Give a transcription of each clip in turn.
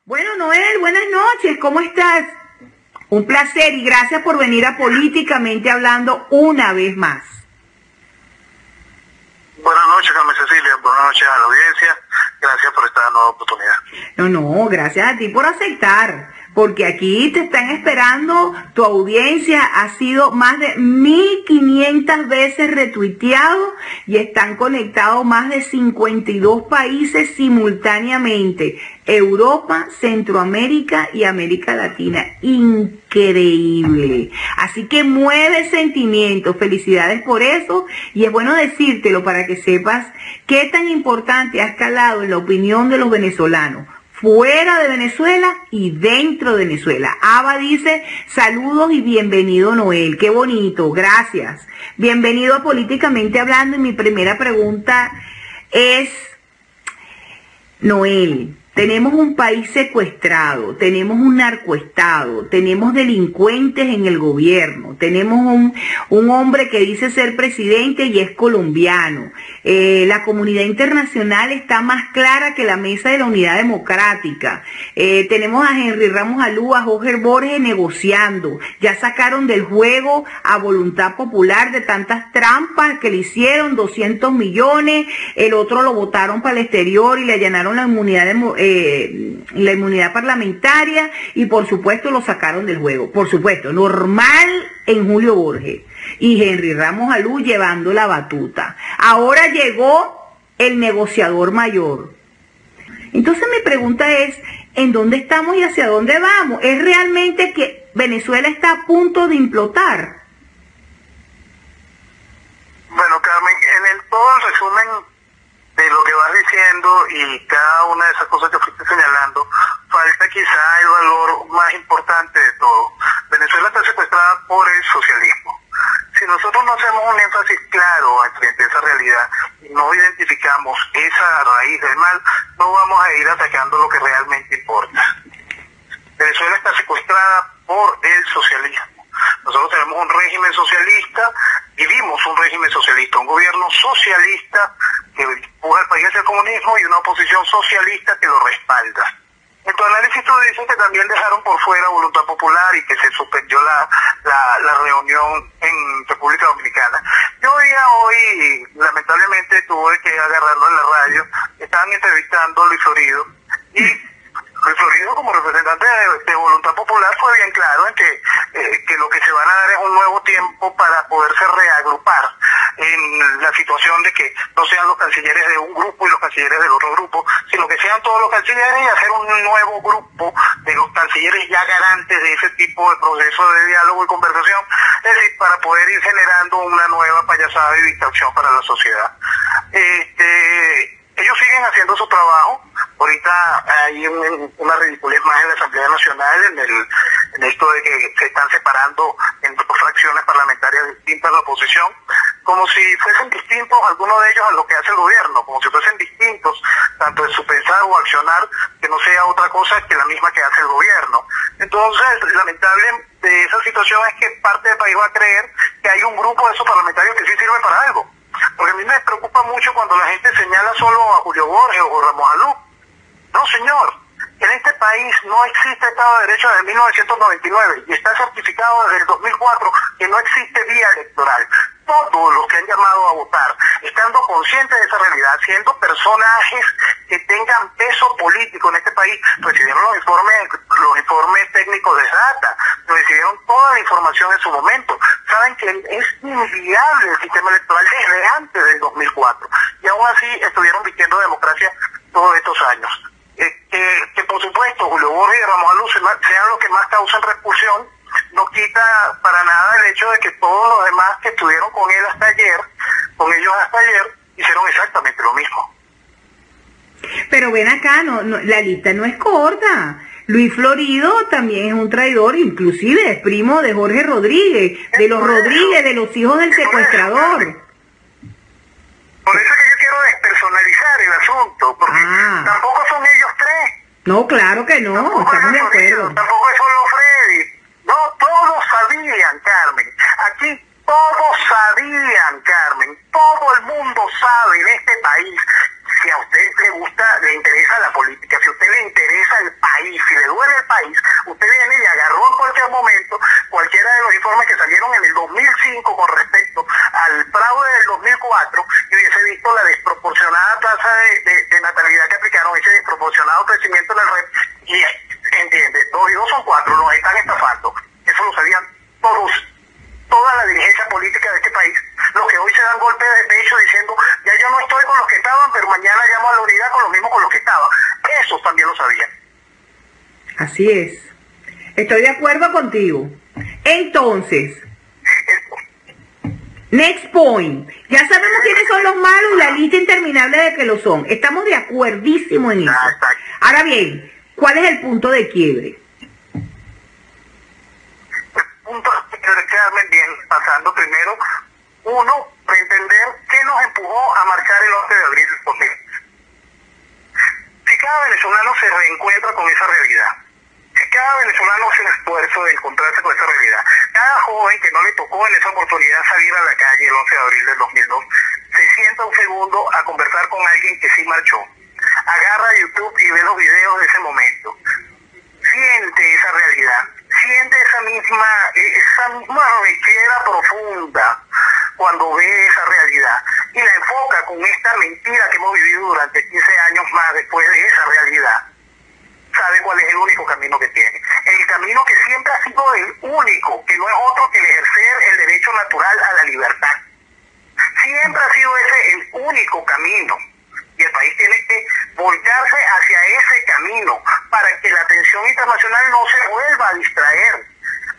Bueno, Noel, buenas noches, ¿cómo estás? Un placer y gracias por venir a Políticamente Hablando una vez más. Buenas noches, Carmen Cecilia, buenas noches a la audiencia, gracias por esta nueva oportunidad. No, gracias a ti por aceptar, porque aquí te están esperando, tu audiencia ha sido más de 1500 veces retuiteado y están conectados más de 52 países simultáneamente, Europa, Centroamérica y América Latina. Increíble. Así que mueve sentimientos, felicidades por eso, y es bueno decírtelo para que sepas qué tan importante ha escalado en la opinión de los venezolanos, fuera de Venezuela y dentro de Venezuela. Ava dice, saludos y bienvenido Noel, qué bonito, gracias. Bienvenido a Políticamente Hablando, y mi primera pregunta es, Noel, tenemos un país secuestrado, tenemos un narcoestado, tenemos delincuentes en el gobierno, tenemos un hombre que dice ser presidente y es colombiano. La comunidad internacional está más clara que la mesa de la unidad democrática. Tenemos a Henry Ramos Alú, a Jorge Borges negociando. Ya sacaron del juego a Voluntad Popular de tantas trampas que le hicieron, 200 millones, el otro lo votaron para el exterior y le allanaron la inmunidad parlamentaria y por supuesto lo sacaron del juego. Por supuesto, normal en Julio Borges y Henry Ramos Alú llevando la batuta. Ahora llegó el negociador mayor. Entonces mi pregunta es, ¿en dónde estamos y hacia dónde vamos? ¿Es realmente que Venezuela está a punto de implotar? Bueno, Carmen, en todo el resumen de lo que vas diciendo y cada una de esas cosas que fuiste señalando, falta quizá el valor más importante de todo. Venezuela está secuestrada por el socialismo. Si nosotros no hacemos un énfasis claro frente a esa realidad y no identificamos esa raíz del mal, no vamos a ir atacando lo que realmente importa. Venezuela está secuestrada por el socialismo. Nosotros tenemos un régimen socialista, vivimos un régimen socialista, un gobierno socialista que empuja al país hacia el comunismo y una oposición socialista que lo respalda. En tu análisis tú dices que también dejaron por fuera Voluntad Popular y que se suspendió la reunión en República Dominicana. Yo hoy, lamentablemente, tuve que agarrarlo en la radio. Estaban entrevistando a Luis Florido y Luis Florido, como representante de Voluntad Popular, fue bien claro en que lo que se van a dar es un nuevo tiempo para poderse reagrupar en la situación de que no sean los cancilleres de un grupo y los cancilleres del otro grupo, sino que sean todos los cancilleres y hacer un nuevo grupo de los cancilleres ya garantes de ese tipo de proceso de diálogo y conversación, es decir, para poder ir generando una nueva payasada y distracción para la sociedad. Ellos siguen haciendo su trabajo. Ahorita hay una ridiculez más en la Asamblea Nacional, en esto de que se están separando en dos fracciones parlamentarias distintas de la oposición, como si fuesen distintos algunos de ellos a lo que hace el gobierno, como si fuesen distintos tanto en su pensar o accionar, que no sea otra cosa que la misma que hace el gobierno. Entonces, lamentable de esa situación es que parte del país va a creer que hay un grupo de esos parlamentarios que sí sirve para algo. Porque a mí me preocupa mucho cuando la gente señala solo a Julio Borges o Ramos Alú. No, señor. En este país no existe Estado de Derecho desde 1999 y está certificado desde el 2004 que no existe vía electoral. Todos los que han llamado a votar, estando conscientes de esa realidad, siendo personajes que tengan peso político en este país, recibieron los informes técnicos de SATA, recibieron toda la información en su momento. Saben que es inviable el sistema electoral desde antes del 2004 y aún así estuvieron vistiendo democracia todos estos años. Que por supuesto Julio Borges y Ramos Alú sean los que más causan repulsión, no quita para nada el hecho de que todos los demás que estuvieron con ellos hasta ayer, hicieron exactamente lo mismo. Pero ven acá, la lista no es corta. Luis Florido también es un traidor, inclusive es primo de Jorge Rodríguez, de los Rodríguez, de los hijos del secuestrador. Por eso es que yo quiero despersonalizar el asunto, porque tampoco son ellos tres. No, claro que no, Tampoco estamos de acuerdo. Tampoco es solo Freddy. No, todos sabían, Carmen. Aquí todos sabían, Carmen. Todo el mundo sabe en este país si a usted le gusta, le interesa la política, si a usted le interesa el país, si le duele el país, usted viene y agarró en cualquier momento cualquiera de los informes que salieron en el 2005 con respecto al fraude del 2004 y hubiese visto la desproporcionada tasa de natalidad que aplicaron, ese desproporcionado crecimiento en el red, y entiende, 2 y 2 son 4, nos están estafando. Eso lo sabían todos, toda la dirigencia política de este país, los que hoy se dan golpes de pecho diciendo, ya yo no estoy con los que estaban, pero mañana llamo a la unidad con los mismos con los que estaban. Esos también lo sabían. Así es. Estoy de acuerdo contigo. Entonces, next point. Ya sabemos quiénes son los malos y la lista interminable de que lo son. Estamos de acuerdísimo en eso. Ahora bien, ¿cuál es el punto de quiebre? Punto de quiebre, Carmen, bien, pasando primero, uno, para entender qué nos empujó a marchar el 11 de abril. Porque si cada venezolano se reencuentra con esa realidad, si cada venezolano hace el esfuerzo de encontrarse con esa realidad, cada joven que no le tocó en esa oportunidad salir a la calle el 11 de abril del 2002, se sienta un segundo a conversar con alguien que sí marchó, agarra YouTube y ve los videos de ese momento, siente esa realidad, siente esa misma rechera profunda cuando ve esa realidad y la enfoca con esta mentira que hemos vivido durante 15 años más después de esa realidad. Sabe cuál es el único camino que tiene. El camino que siempre ha sido el único, que no es otro que el ejercer el derecho natural a la libertad. Siempre ha sido ese el único camino. Y el país tiene que volcarse hacia ese camino para que la atención internacional no se vuelva a distraer,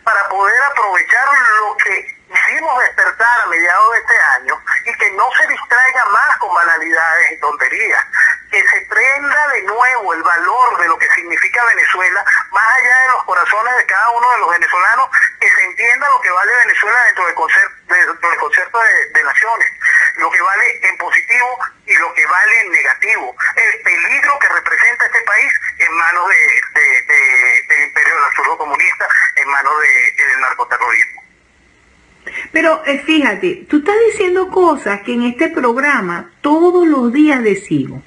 para poder aprovechar lo que hicimos despertar a mediados de este año y que no se distraiga más con banalidades y tonterías, que se prenda de nuevo el valor de lo que significa Venezuela, más allá de los corazones de cada uno de los venezolanos, que se entienda lo que vale Venezuela dentro del concierto de naciones, lo que vale en positivo y lo que vale en negativo, el peligro que representa este país en manos del imperio del absurdo comunista, en manos del narcoterrorismo. Pero fíjate, tú estás diciendo cosas que en este programa todos los días decimos.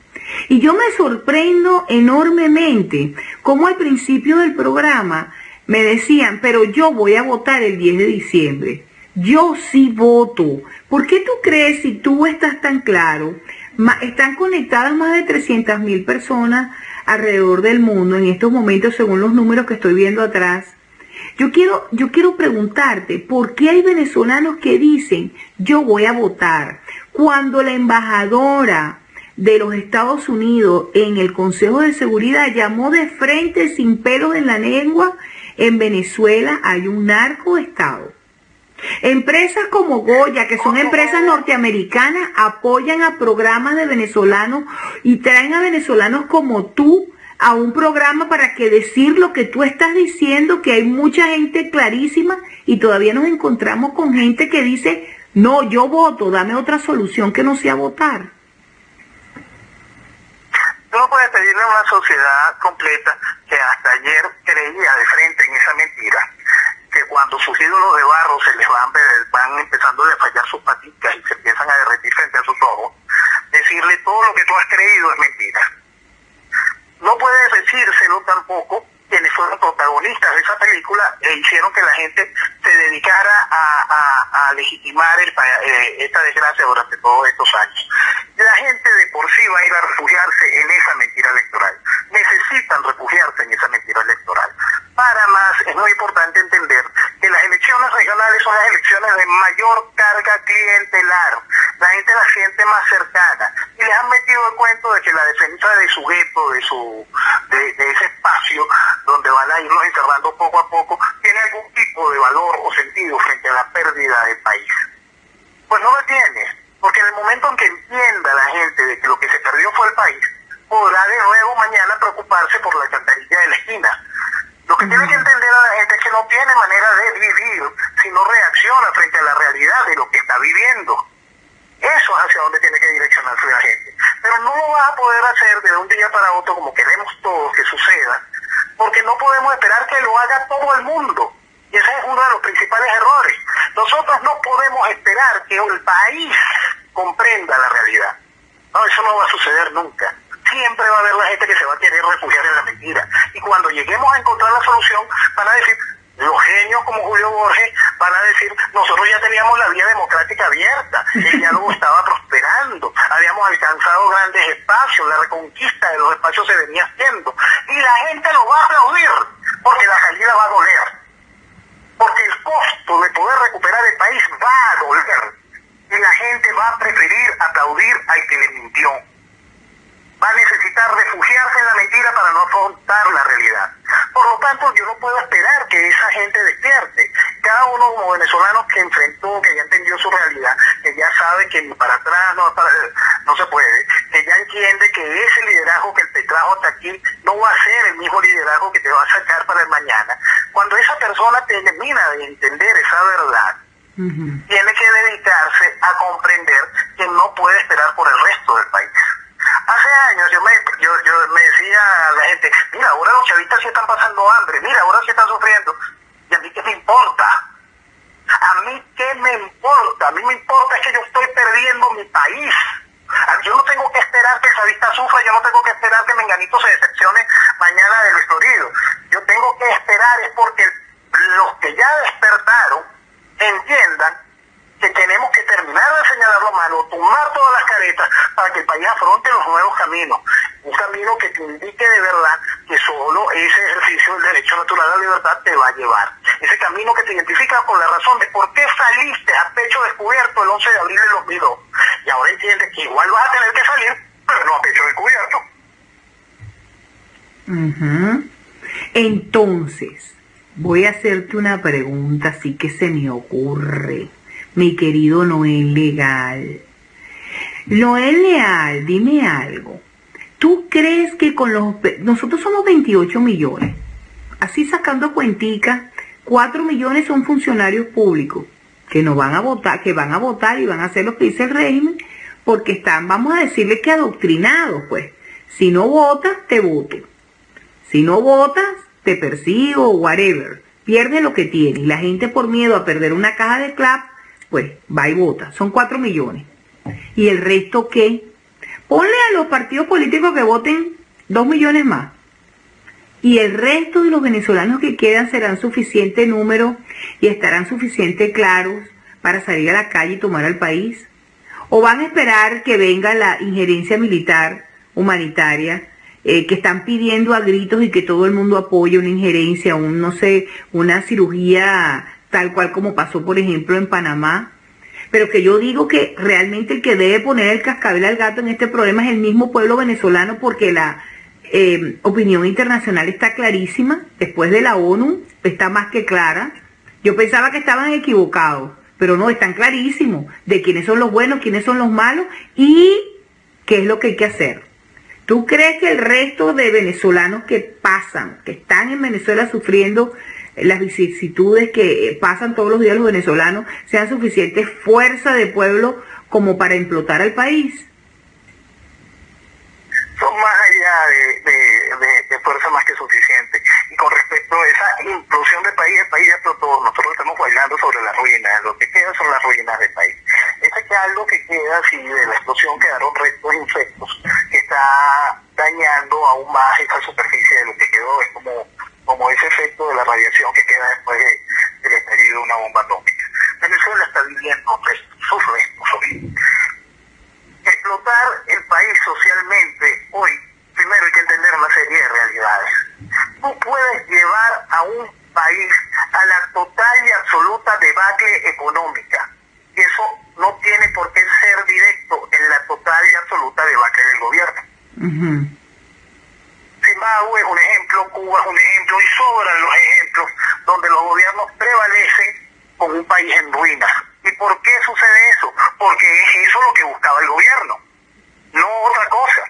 Y yo me sorprendo enormemente cómo al principio del programa me decían, pero yo voy a votar el 10 de diciembre. Yo sí voto. ¿Por qué tú crees, si tú estás tan claro, están conectadas más de 300.000 personas alrededor del mundo en estos momentos según los números que estoy viendo atrás? Yo quiero preguntarte, ¿por qué hay venezolanos que dicen, yo voy a votar? Cuando la embajadora de los Estados Unidos en el Consejo de Seguridad llamó de frente, sin pelos en la lengua, en Venezuela hay un narcoestado. Empresas como Goya, que son empresas norteamericanas, apoyan a programas de venezolanos y traen a venezolanos como tú a un programa para que decir lo que tú estás diciendo, que hay mucha gente clarísima y todavía nos encontramos con gente que dice, no, yo voto, dame otra solución que no sea votar. Tú no puedes pedirle a una sociedad completa que hasta ayer creía de frente en esa mentira, que cuando sus ídolos de barro se les van empezando a fallar sus patitas y se empiezan a derretir frente a sus ojos, decirle todo lo que tú has creído es mentira. No puedes decírselo tampoco quienes fueron protagonistas de esa película e hicieron que la gente se dedicara a legitimar esta desgracia durante todos estos años. La gente de por sí va a ir a refugiarse en esa mentira electoral. Necesitan refugiarse en esa mentira electoral. Para más, es muy importante entender que las elecciones regionales son las elecciones de mayor carga clientelar. La gente la siente más cercana y les han metido el cuento de que la defensa de su gueto, de ese espacio donde van a irlos encerrando poco a poco, tiene algún tipo de valor o sentido frente a la pérdida del país. Pues no lo tiene, porque en el momento en que entienda la gente de que lo que se perdió fue el país, podrá de nuevo mañana preocuparse por la alcantarilla de la esquina. Lo que tiene que entender a la gente es que no tiene manera de vivir si no reacciona frente a la realidad de lo que está viviendo. Eso es hacia donde tiene que direccionarse la gente. Pero no lo vas a poder hacer de un día para otro como queremos todos que suceda, porque no podemos esperar que lo haga todo el mundo. Y ese es uno de los principales errores. Nosotros no podemos esperar que el país comprenda la realidad. No, eso no va a suceder nunca. Siempre va a haber la gente que se va a querer refugiar en la mentira. Y cuando lleguemos a encontrar la solución, van a decir, los genios como Julio Borges van a decir, nosotros ya teníamos la vía democrática abierta, el diálogo estaba prosperando, habíamos alcanzado grandes espacios, la reconquista de los espacios se venía haciendo, y la gente lo va a aplaudir, porque la salida va a doler, porque el costo de poder recuperar el país va a doler, y la gente va a preferir aplaudir al que le mintió. Va a necesitar refugiarse en la mentira para no afrontar la realidad. Por lo tanto, yo no puedo esperar que esa gente despierte. Cada uno como venezolano que enfrentó, que ya entendió su realidad, que ya sabe que ni para atrás no se puede, que ya entiende que ese liderazgo que te trajo hasta aquí no va a ser el mismo liderazgo que te va a sacar para el mañana. Cuando esa persona termina de entender esa verdad, tiene que dedicarse a comprender que no puede esperar por el resto del país. Hace años yo me decía a la gente, mira, ahora los chavistas sí están pasando hambre, mira, ahora sí están sufriendo. ¿Y a mí qué me importa? ¿A mí qué me importa? A mí me importa es que yo estoy perdiendo mi país. Yo no tengo que esperar que el chavista sufra, yo no tengo que esperar que Menganito se decepcione mañana del Florido. Yo tengo que esperar es porque los que ya despertaron entiendan que tenemos que terminar de señalar la mano, tomar todas las caretas para que el país afronte los nuevos caminos. Un camino que te indique de verdad que solo ese ejercicio del derecho natural a la libertad te va a llevar. Ese camino que te identifica con la razón de por qué saliste a pecho descubierto el 11 de abril del 2002. Y ahora entiendes que igual vas a tener que salir, pero no a pecho descubierto. Entonces, voy a hacerte una pregunta así que se me ocurre. Mi querido Noel Leal. Noel Leal, dime algo. ¿Tú crees que con nosotros somos 28 millones? Así sacando cuentica, 4 millones son funcionarios públicos que no van a votar, que van a votar y van a hacer lo que dice el régimen, porque están, vamos a decirle que adoctrinados, pues. Si no votas, te voto. Si no votas, te persigo, whatever. Pierde lo que tiene. Y la gente por miedo a perder una caja de clap, pues va y vota. Son 4 millones. ¿Y el resto qué? Ponle a los partidos políticos que voten 2 millones más. Y el resto de los venezolanos que quedan serán suficiente número y estarán suficiente claros para salir a la calle y tomar al país. ¿O van a esperar que venga la injerencia militar humanitaria que están pidiendo a gritos y que todo el mundo apoye una injerencia, no sé, una cirugía tal cual como pasó, por ejemplo, en Panamá? Pero que yo digo que realmente el que debe poner el cascabel al gato en este problema es el mismo pueblo venezolano, porque la opinión internacional está clarísima, después de la ONU está más que clara. Yo pensaba que estaban equivocados, pero no, están clarísimos de quiénes son los buenos, quiénes son los malos y qué es lo que hay que hacer. ¿Tú crees que el resto de venezolanos que pasan, que están en Venezuela sufriendo las vicisitudes que pasan todos los días los venezolanos, sean suficiente fuerza de pueblo como para implotar al país? Son más allá de fuerza más que suficiente. Y con respecto a esa implosión del país, el país ya explotó. Nosotros estamos bailando sobre las ruinas. Lo que queda son las ruinas del país. Ese caldo que queda, si de la explosión quedaron restos infectos, que está dañando aún más esa superficie de lo que quedó. Es como ese efecto de la radiación que queda después del estallido de una bomba atómica. Venezuela está viviendo sus restos hoy. Explotar el país socialmente hoy, primero hay que entender una serie de realidades. Tú puedes llevar a un país a la total y absoluta debacle económica. Y eso no tiene por qué ser directo en la total y absoluta debacle del gobierno. Zimbabue es un ejemplo, Cuba es un ejemplo, y sobran los ejemplos donde los gobiernos prevalecen con un país en ruinas. ¿Y por qué sucede eso? Porque es eso lo que buscaba el gobierno, no otra cosa.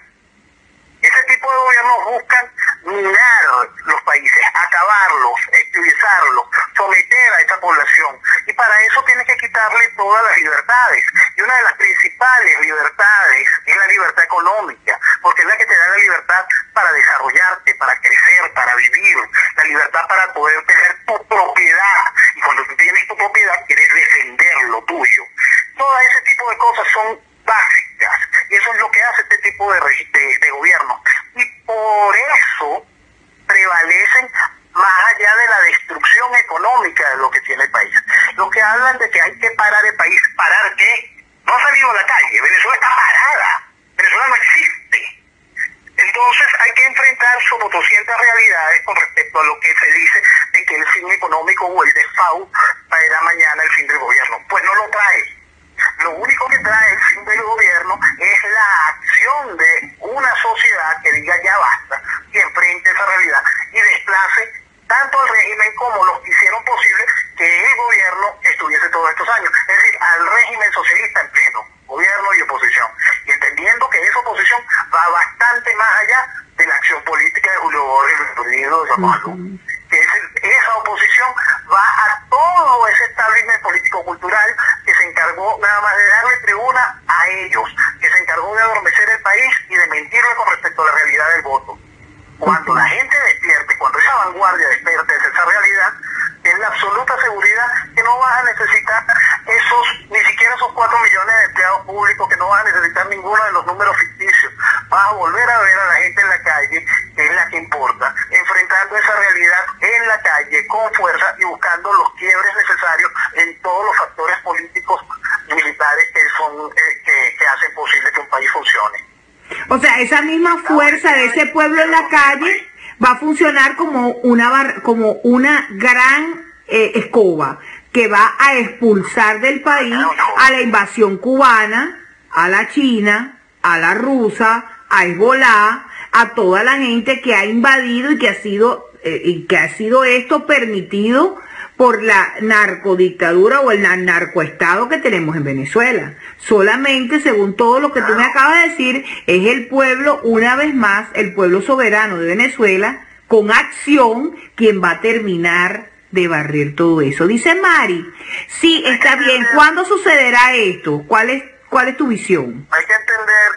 Ese tipo de gobiernos buscan minar los países, acabarlos, esclavizarlos, someter a esa población. Y para eso tienes que quitarle todas las libertades. Y una de las principales libertades es la libertad económica, porque es la que te da la libertad para desarrollarte, para crecer, para vivir, la libertad para poder tener tu propiedad. Y cuando tú tienes tu propiedad, quieres defender lo tuyo. Todo ese tipo de cosas son básicas, y eso es lo que hace tipo de gobierno. Y por eso prevalecen más allá de la destrucción económica de lo que tiene el país. Los que hablan de que hay que parar el país, ¿parar qué? No ha salido a la calle, Venezuela está parada, Venezuela no existe. Entonces hay que enfrentar sus 200 realidades con respecto a lo que se dice de que el fin económico o el default traerá mañana el fin del gobierno. Pues no lo trae. Lo único que trae el fin del gobierno es la acción de una sociedad que diga ya basta y enfrente esa realidad y desplace tanto al régimen como los que hicieron posible que el gobierno estuviese todos estos años. Es decir, al régimen socialista en pleno, gobierno y oposición. Y entendiendo que esa oposición va bastante más allá de la acción política de Julio Borges, de Zapato. Esa oposición va a todo ese establishment político-cultural que se encargó nada más de darle tribuna a ellos, que se encargó de adormecer el país y de mentirle con respecto a la realidad del voto. Cuando la gente despierte, cuando esa vanguardia despierte de esa realidad, es la absoluta seguridad que no vas a necesitar ni siquiera esos 4 millones de empleados públicos, que no vas a necesitar ninguno de los números ficticios. Vas a volver a ver a la gente en la calle, que es la que importa, enfrentando esa realidad en la calle con fuerza y buscando los quiebres necesarios en todos los factores políticos y militares que hacen posible que un país funcione. O sea, esa misma fuerza de ese pueblo en la calle va a funcionar como una gran escoba que va a expulsar del país a la invasión cubana, a la china, a la rusa, a Hezbolá, a toda la gente que ha invadido y que ha sido esto permitido por la narcodictadura o el narcoestado que tenemos en Venezuela. Solamente, según todo lo que tú me acabas de decir, es el pueblo, una vez más, el pueblo soberano de Venezuela, con acción, quien va a terminar de barrer todo eso. Dice Mari, sí, está bien, ¿cuándo sucederá esto? ¿Cuál es tu visión? Hay que entender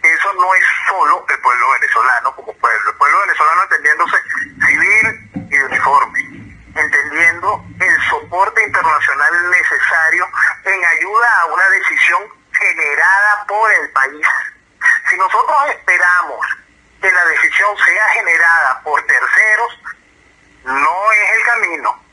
que eso no es solo el pueblo venezolano como pueblo. El pueblo venezolano entendiéndose civil y de uniforme, entendiendo el soporte internacional necesario en ayuda a una decisión generada por el país. Si nosotros esperamos que la decisión sea generada por terceros, no es el camino.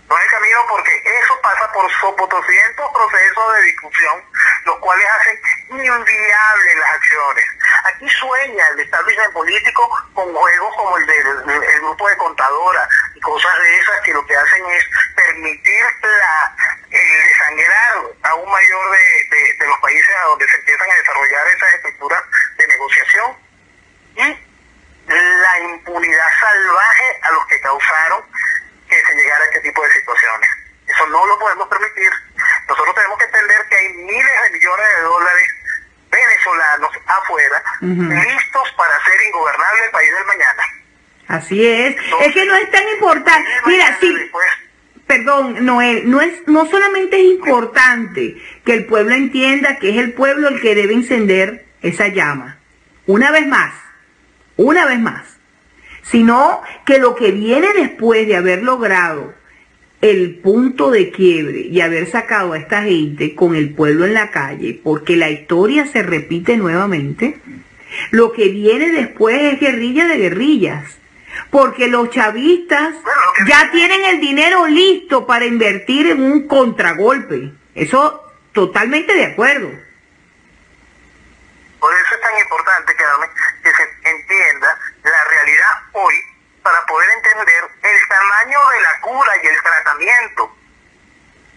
No es el camino, porque eso pasa por 200 procesos de discusión, los cuales hacen inviables las acciones. Aquí sueña el establishment político con juegos como el del grupo de contadoras y cosas de esas, que lo que hacen es permitir el desangrar aún mayor de los países a donde se empiezan a desarrollar esas estructuras de negociación, y la impunidad salvaje a los que causaron que se llegara a este tipo de situaciones. Eso no lo podemos permitir. Nosotros tenemos que entender que hay miles de millones de dólares venezolanos afuera, listos para hacer ingobernable el país del mañana. Así es. Entonces, es que no es tan importante. Mira, sí. Perdón, Noel, no solamente es importante que el pueblo entienda que es el pueblo el que debe encender esa llama, una vez más, sino que lo que viene después de haber logrado el punto de quiebre y haber sacado a esta gente con el pueblo en la calle, porque la historia se repite nuevamente, lo que viene después es guerrilla de guerrillas, porque los chavistas ya tienen el dinero listo para invertir en un contragolpe. Eso totalmente de acuerdo. Por eso es tan importante, Carmen, que se entienda la realidad hoy, para poder entender el tamaño de la cura y el tratamiento.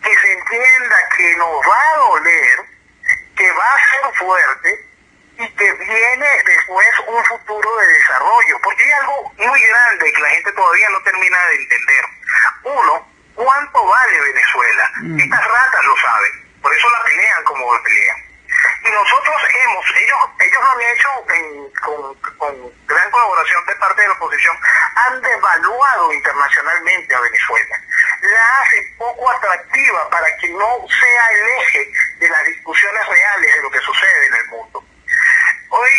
Que se entienda que nos va a doler, que va a ser fuerte y que viene después un futuro de desarrollo. Porque hay algo muy grande que la gente todavía no termina de entender. Uno, ¿cuánto vale Venezuela? Estas ratas lo saben, por eso la pelean como la pelean. Y nosotros ellos lo han hecho con gran colaboración de parte de la oposición, han devaluado internacionalmente a Venezuela, la hacen poco atractiva para que no sea el eje de las discusiones reales de lo que sucede en el mundo. Hoy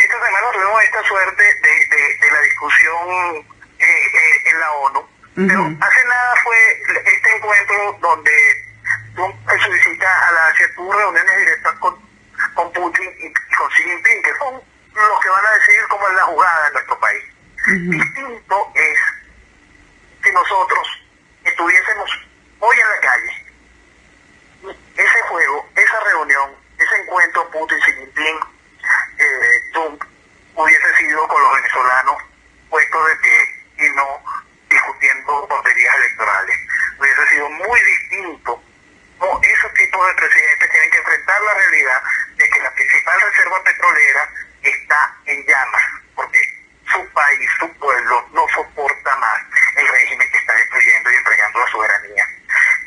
esta semana tuvimos esta suerte de la discusión en la ONU, pero hace nada fue este encuentro donde Trump solicita a la ACETU reuniones directas con Putin y con Xi Jinping, que son los que van a decidir cómo es la jugada en nuestro país. Distinto es si nosotros estuviésemos hoy en la calle, ese juego, esa reunión, ese encuentro Putin-Xi Jinping, Trump, hubiese sido con los venezolanos puestos de pie y no discutiendo tonterías electorales. Hubiese sido muy distinto. No, esos tipos de presidentes tienen que enfrentar la realidad de que la principal reserva petrolera está en llamas, porque su país, su pueblo, no soporta más el régimen que está destruyendo y entregando la soberanía.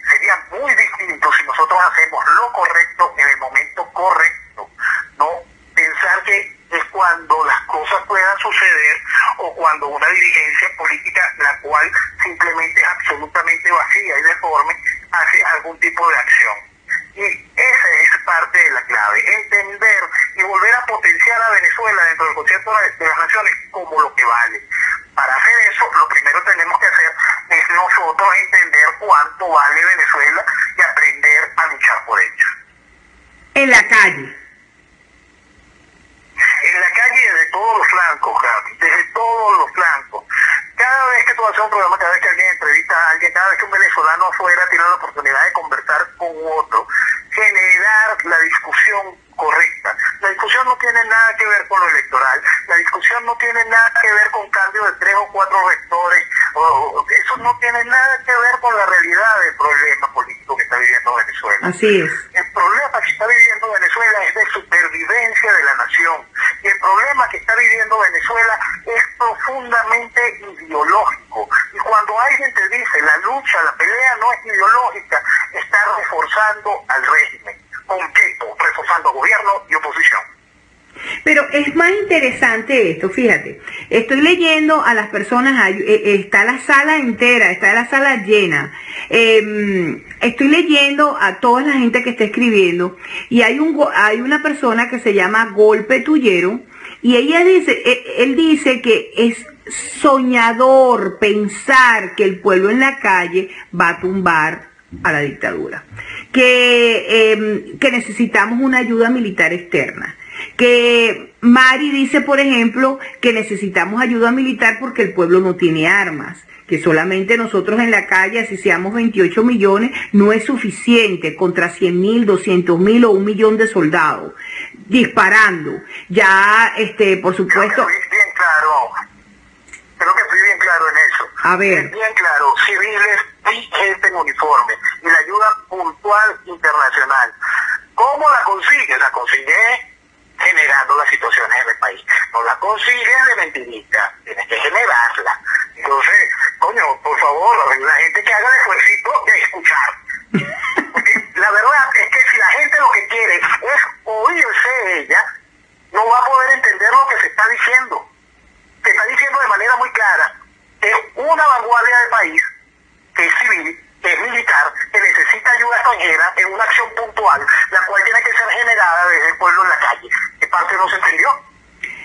Sería muy distinto si nosotros hacemos lo correcto en el momento correcto, no pensar que es cuando las cosas puedan suceder o cuando una dirigencia política, la cual simplemente es absolutamente vacía y deforme, hace algún tipo de acción. Y esa es parte de la clave, entender y volver a potenciar a Venezuela dentro del concierto de las naciones como lo que vale. Para hacer eso, lo primero que tenemos que hacer es nosotros entender cuánto vale Venezuela y aprender a luchar por ello. En la calle. En la calle desde todos los flancos, Gaby, desde todos los flancos. Cada vez que tú haces un programa, cada vez que alguien entrevista a alguien, cada vez que un venezolano afuera tiene la oportunidad de conversar con otro, generar la discusión correcta. La discusión no tiene nada que ver con lo electoral, la discusión no tiene nada que ver con cambio de 3 o 4 rectores, eso no tiene nada que ver con la realidad del problema político que está viviendo Venezuela. Así es. El problema que está viviendo Venezuela es de supervivencia de la nación, y el problema que está viviendo Venezuela es profundamente ideológico, y cuando alguien te dice la lucha, la pelea no es ideológica, está reforzando al régimen. ¿Con qué? Reforzando gobierno y oposición. Pero es más interesante esto, fíjate, estoy leyendo a las personas, está la sala entera, está la sala llena, estoy leyendo a toda la gente que está escribiendo, y hay una persona que se llama Golpe Tullero, y él dice que es soñador pensar que el pueblo en la calle va a tumbar a la dictadura, que necesitamos una ayuda militar externa, que Mari dice, por ejemplo, que necesitamos ayuda militar porque el pueblo no tiene armas, que solamente nosotros en la calle, así seamos 28 millones, no es suficiente contra 100.000, 200.000 o 1 millón de soldados disparando. Ya, por supuesto... Bien claro. Creo que fui bien claro en eso. A ver. Bien claro, civiles y gente en uniforme. Y la ayuda puntual internacional. ¿Cómo la consigues? La consigues generando las situaciones en el país. No la consigues de mentirita. Tienes que generarla. Entonces, coño, por favor, la gente que haga el esfuerzo de escuchar. Porque la verdad es que si la gente lo que quiere es oírse ella, no va a poder entender lo que se está diciendo. Se está diciendo de manera muy clara que es una vanguardia del país, que es civil, que es militar, que necesita ayuda extranjera en una acción puntual, la cual tiene que ser generada desde el pueblo en la calle. ¿Qué parte no se entendió?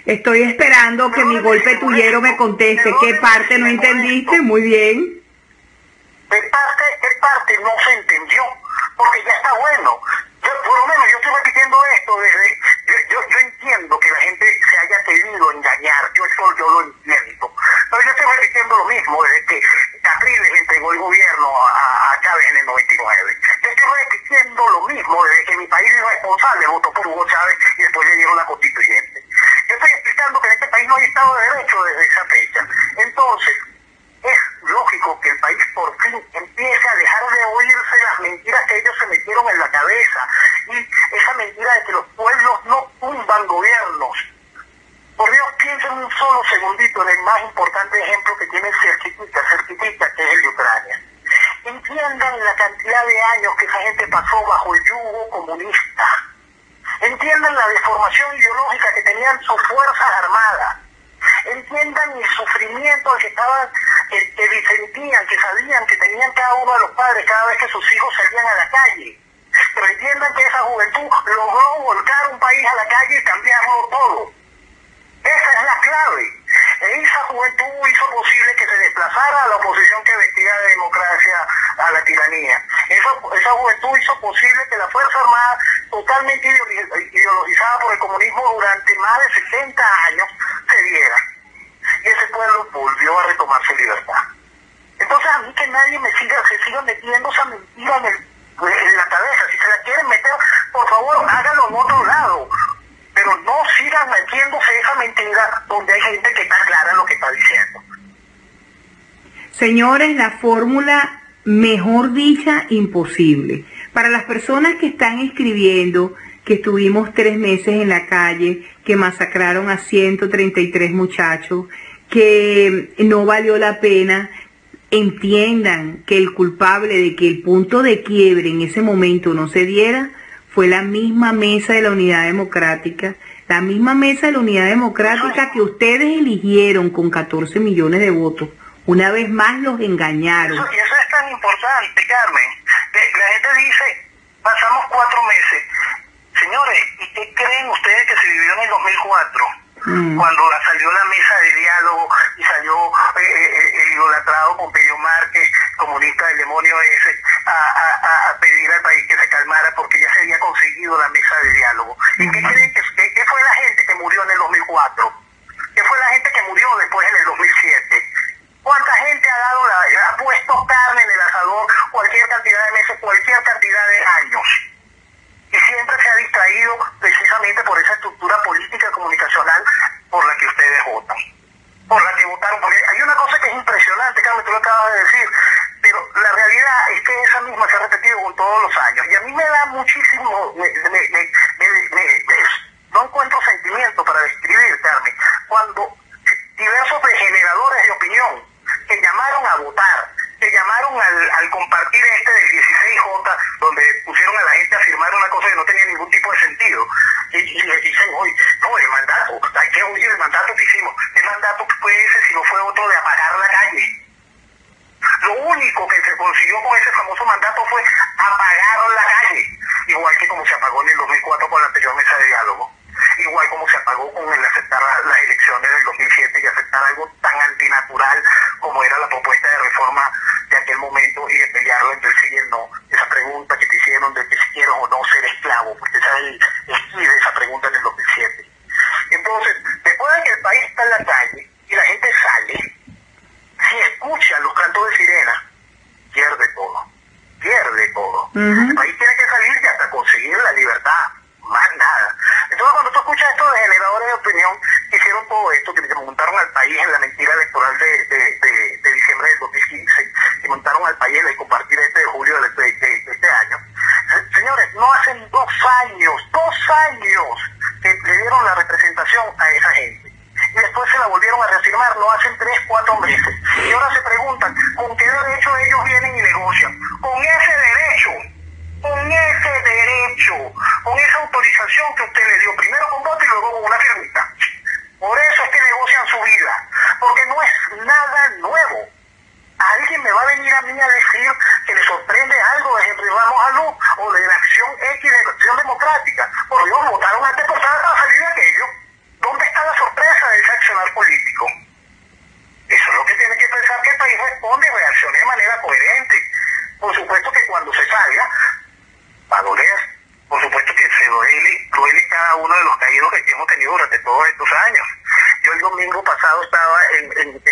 Estoy esperando que mi Golpe Tullero me conteste. ¿Qué parte no entendiste? Muy bien. ¿Qué parte no se entendió? Porque ya está bueno. Por lo menos yo estoy repitiendo esto desde... Yo entiendo que la gente se haya querido engañar, yo lo entiendo. Pero yo estoy repitiendo lo mismo desde que Capriles entregó el gobierno a Chávez en el 99. Yo estoy repitiendo lo mismo desde que mi país irresponsable votó por Hugo Chávez y después le dieron la constituyente. Yo estoy explicando que en este país no hay Estado de Derecho desde esa fecha. Entonces, es lógico que el país por fin empiece a dejar de oírse las mentiras que ellos se metieron en la cabeza, y esa mentira de que los pueblos no tumban gobiernos. Por Dios, piensen un solo segundito en el más importante ejemplo que tienen cerquitita, que es el de Ucrania. Entiendan la cantidad de años que esa gente pasó bajo el yugo comunista. Entiendan la deformación ideológica que tenían sus fuerzas armadas. Entiendan el sufrimiento al que estaban, que disentían, que sabían que tenían cada uno de los padres cada vez que sus hijos salían a la calle. Pero entiendan que esa juventud logró volcar un país a la calle y cambiarlo todo. Esa es la clave. Esa juventud hizo posible que se desplazara a la oposición que vestía de democracia a la tiranía. Esa juventud hizo posible que la Fuerza Armada totalmente ideologizada por el comunismo durante más de 60 años, se diera. Y ese pueblo volvió a retomar su libertad. Entonces a mí que nadie se siga metiendo esa mentira en la cabeza. Si se la quieren meter, por favor, háganlo en otro lado. Pero no sigan metiéndose esa mentira donde hay gente que está clara en lo que está diciendo. Señores, la fórmula, mejor dicha, imposible. Para las personas que están escribiendo que estuvimos 3 meses en la calle, que masacraron a 133 muchachos, que no valió la pena, entiendan que el culpable de que el punto de quiebre en ese momento no se diera fue la misma mesa de la Unidad Democrática, la misma mesa de la Unidad Democrática que ustedes eligieron con 14 millones de votos. Una vez más los engañaron. Y eso es tan importante, Carmen. La gente dice, pasamos 4 meses. Señores, ¿y qué creen ustedes que se vivió en el 2004? Cuando salió la mesa de diálogo y salió el idolatrado Pompeyo Márquez, comunista del demonio ese, a pedir al país que se calmara porque ya se había conseguido la mesa de diálogo. ¿Y qué creen que fue la gente que murió en el 2004? ¿Qué fue la gente que murió después en el 2007? ¿Cuánta gente ha puesto carne en el asador cualquier cantidad de meses, cualquier cantidad de años? Y siempre se ha distraído precisamente por esa estructura política comunicacional por la que ustedes votan, por la que votaron. Porque hay una cosa que es impresionante, Carmen, tú lo acabas de decir, pero la realidad es que esa misma se ha repetido con todos los años. Y a mí me da muchísimo, no encuentro sentimiento para describir, Carmen, cuando diversos degeneradores de opinión que llamaron a votar, que llamaron al compartir del 16J, donde pusieron a la gente a firmar una cosa que no tenía ningún tipo de sentido, y les dicen hoy, no, el mandato, hay que oír el mandato que hicimos. ¿Qué mandato fue ese si no fue otro de apagar la calle? Lo único que se consiguió con ese famoso mandato fue apagar la calle, igual que como se apagó en el 2004 con la anterior mesa de diálogo, igual como se apagó con el aceptar las elecciones del 2007 y aceptar algo tan antinatural como era la propuesta de reforma de aquel momento y de pelearlo entre el sí y el no. Esa pregunta que te hicieron de que si quiero o no ser esclavo, porque esa es esa pregunta en el 2007. Entonces, después de que el país está en la calle y la gente sale, si escucha los cantos de sirena, pierde todo. El país tiene que salir y hasta conseguir la libertad, más nada. Entonces cuando tú escuchas estos generadores de opinión que hicieron todo esto, que montaron al país en la mentira electoral de diciembre del 2015, que montaron al país en el compartir de julio de este año, señores, no hacen 2 años que le dieron la representación a esa gente. Y después se la volvieron a reafirmar, no hacen 3, 4 meses. Y ahora se preguntan, ¿con qué derecho ellos vienen y negocian? Con ese derecho, con esa autorización que usted le dio, primero con voto y luego con una firmita. Por eso es que negocian su vida, porque no es nada nuevo. ¿Alguien me va a venir a mí a decir que le sorprende algo de Henry Ramos Alú o de la acción X de la Acción Democrática? Por Dios, votaron antes por salir de aquello. ¿Dónde está la sorpresa de ese accionar político? Eso es lo que tiene que pensar, que el país responde y reaccione de manera coherente. Por supuesto que cuando se salga, va a doler. Por supuesto que se duele cada uno de los caídos que hemos tenido durante todos estos años. Yo el domingo pasado estaba el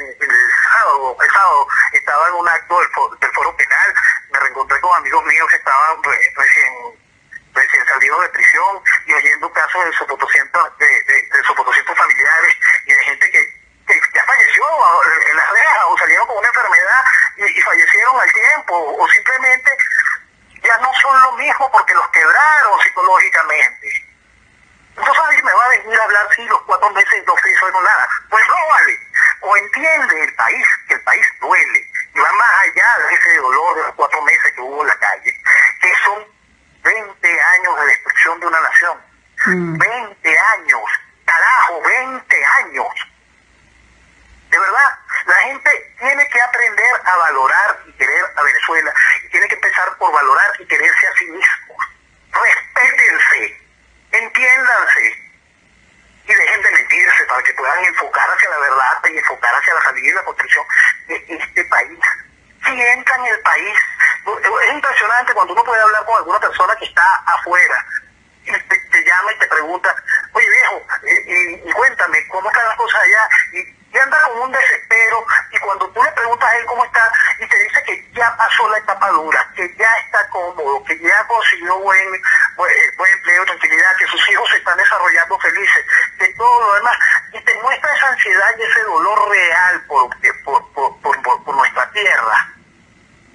sábado estaba en un acto del foro penal, me reencontré con amigos míos que estaban recién salidos de prisión y oyendo casos de sus 400 familiares y de gente que ya falleció en las rejas o salieron con una enfermedad y fallecieron al tiempo o simplemente ya no son lo mismo porque los quebraron psicológicamente. Entonces alguien me va a venir a hablar si los 4 meses no se hizo nada. Pues no vale. O entiende el país que el país duele y va más allá de ese dolor de los 4 meses que hubo en la calle, que son 20 años de destrucción de una nación. 20 años. Carajo, 20 años. De verdad, la gente tiene que aprender a valorar y querer a Venezuela y tiene que empezar por valorar y quererse a sí mismos. Respétense, entiéndanse y dejen de mentirse para que puedan enfocar hacia la verdad y enfocar hacia la salida y la construcción de este país. Sientan el país. Es impresionante cuando uno puede hablar con alguna persona que está afuera pregunta, oye viejo, y cuéntame, ¿cómo están las cosas allá? Y anda con un desespero, y cuando tú le preguntas a él cómo está, y te dice que ya pasó la etapa dura, que ya está cómodo, que ya consiguió buen empleo, tranquilidad, que sus hijos se están desarrollando felices, que todo lo demás, y te muestra esa ansiedad y ese dolor real por nuestra tierra.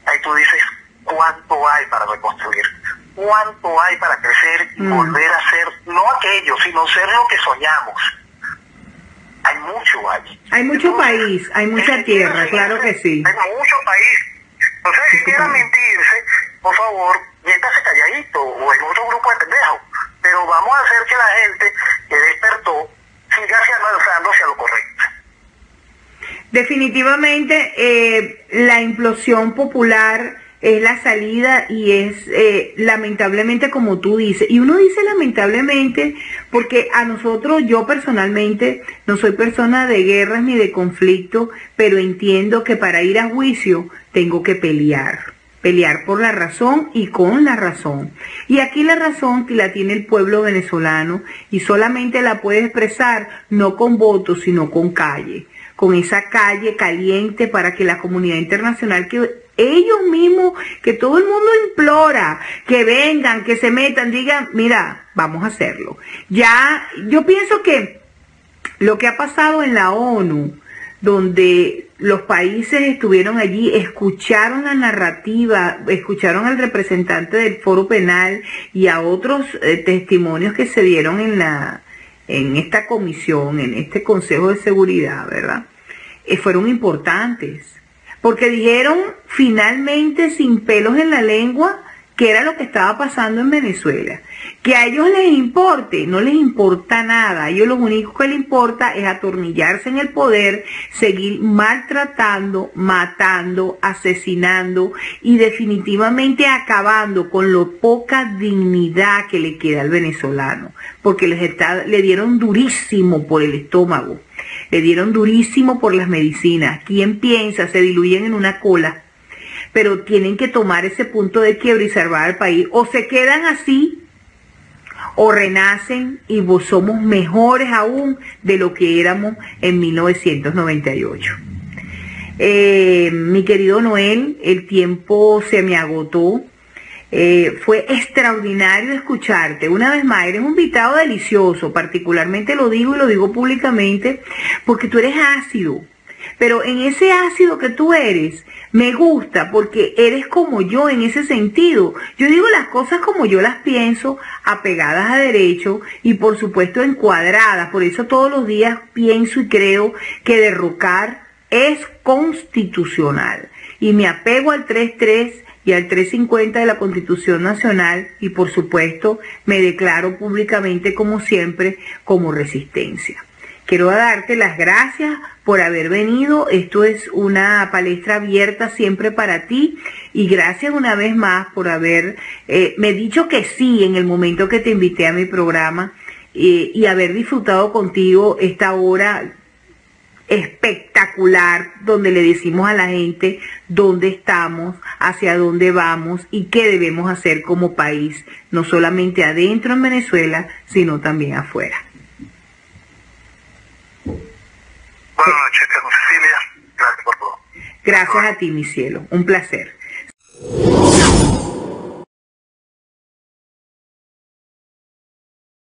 Ahí tú dices, ¿cuánto hay para reconstruir? ¿Cuánto hay para crecer y volver a ser, no aquello, sino ser lo que soñamos? Hay mucho allí. Hay mucho país, hay mucha tierra, claro que sí. Hay mucho país. Entonces, si quieran mentirse, por favor, métase calladito o en otro grupo de pendejos. Pero vamos a hacer que la gente que despertó siga avanzando hacia lo correcto. Definitivamente la implosión popular es la salida y es lamentablemente como tú dices, y uno dice lamentablemente porque a nosotros, yo personalmente no soy persona de guerras ni de conflicto, pero entiendo que para ir a juicio tengo que pelear por la razón y con la razón. Y aquí la razón que la tiene el pueblo venezolano y solamente la puede expresar no con votos sino con calle, con esa calle caliente para que la comunidad internacional, que ellos mismos, que todo el mundo implora, que vengan, que se metan, digan, mira, vamos a hacerlo. Ya, yo pienso que lo que ha pasado en la ONU, donde los países estuvieron allí, escucharon la narrativa, escucharon al representante del Foro Penal y a otros testimonios que se dieron en esta comisión, en este Consejo de Seguridad, ¿verdad? Fueron importantes, porque dijeron finalmente sin pelos en la lengua qué era lo que estaba pasando en Venezuela. Que a ellos les importe, no les importa nada. A ellos lo único que les importa es atornillarse en el poder, seguir maltratando, matando, asesinando y definitivamente acabando con lo poca dignidad que le queda al venezolano. Porque le dieron durísimo por el estómago, le dieron durísimo por las medicinas. ¿Quién piensa? Se diluyen en una cola. Pero tienen que tomar ese punto de quiebre y salvar al país. O se quedan así, o renacen y somos mejores aún de lo que éramos en 1998. Mi querido Noel, el tiempo se me agotó. Fue extraordinario escucharte. Una vez más, eres un invitado delicioso. Particularmente lo digo y lo digo públicamente porque tú eres ácido. Pero en ese ácido que tú eres, me gusta porque eres como yo en ese sentido. Yo digo las cosas como yo las pienso, apegadas a derecho y por supuesto encuadradas. Por eso todos los días pienso y creo que derrocar es constitucional. Y me apego al 3.3 y al 350 de la Constitución Nacional y por supuesto me declaro públicamente como siempre como resistencia. Quiero darte las gracias por haber venido. Esto es una palestra abierta siempre para ti. Y gracias una vez más por haber me dicho que sí en el momento que te invité a mi programa y haber disfrutado contigo esta hora espectacular donde le decimos a la gente dónde estamos, hacia dónde vamos y qué debemos hacer como país, no solamente adentro en Venezuela, sino también afuera. Buenas noches, Cecilia. Gracias por todo. Gracias a ti, mi cielo. Un placer.